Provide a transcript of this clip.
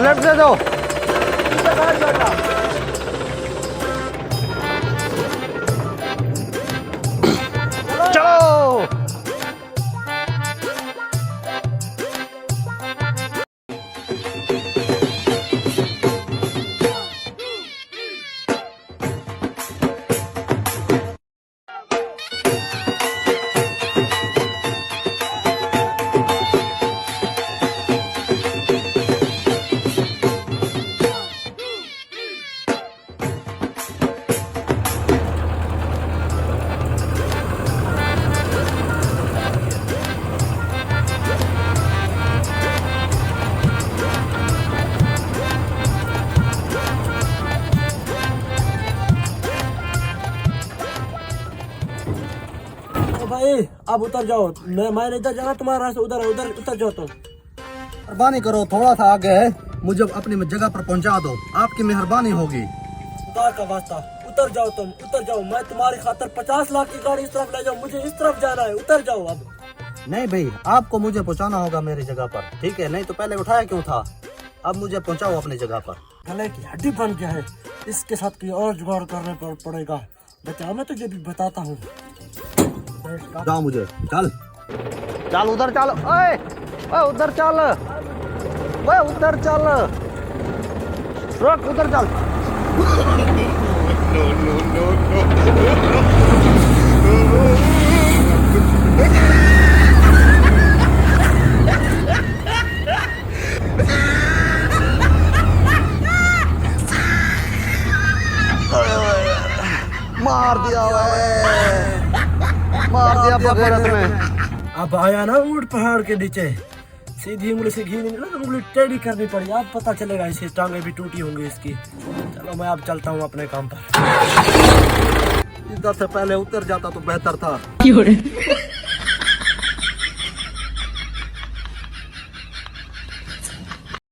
Left दे दो। चलो भाई अब उतर जाओ। मैं इधर जाना, तुम्हारा रास्ता उधर है, उधर उतर जाओ तुम। मेहरबानी करो, थोड़ा सा आगे है, मुझे अपनी जगह पर पहुंचा दो, आपकी मेहरबानी होगी। खुदा का वास्ता उतर जाओ, तुम उतर जाओ। मैं तुम्हारी खातर 50 लाख की गाड़ी इस तरफ ले जाऊं, मुझे इस तरफ जाना है, उतर जाओ अब। नहीं भाई, आपको मुझे पहुंचाना होगा मेरी जगह पर, ठीक है? नहीं तो पहले उठाया क्यों था? अब मुझे पहुंचाओ अपनी जगह पर। गले की हड्डी बन गया है, इसके साथ कोई और जुगाड़ करने पड़ेगा। बचा, मैं तुझे भी बताता हूँ। जाओ, मुझे चल चल उधर चल। ओए ओए उधर चल, ओए उधर चल, रुक उधर चल। मार दिया मार दिया भगत ने। अब आया ना ऊंट पहाड़ के नीचे, सीधी उंगली से घी निकला तो उंगली टेढ़ी करनी पड़ी। अब पता चलेगा, इसे टांगे भी टूटी होंगी इसकी। चलो मैं अब चलता हूँ अपने काम पर। इधर से पहले उतर जाता तो बेहतर था।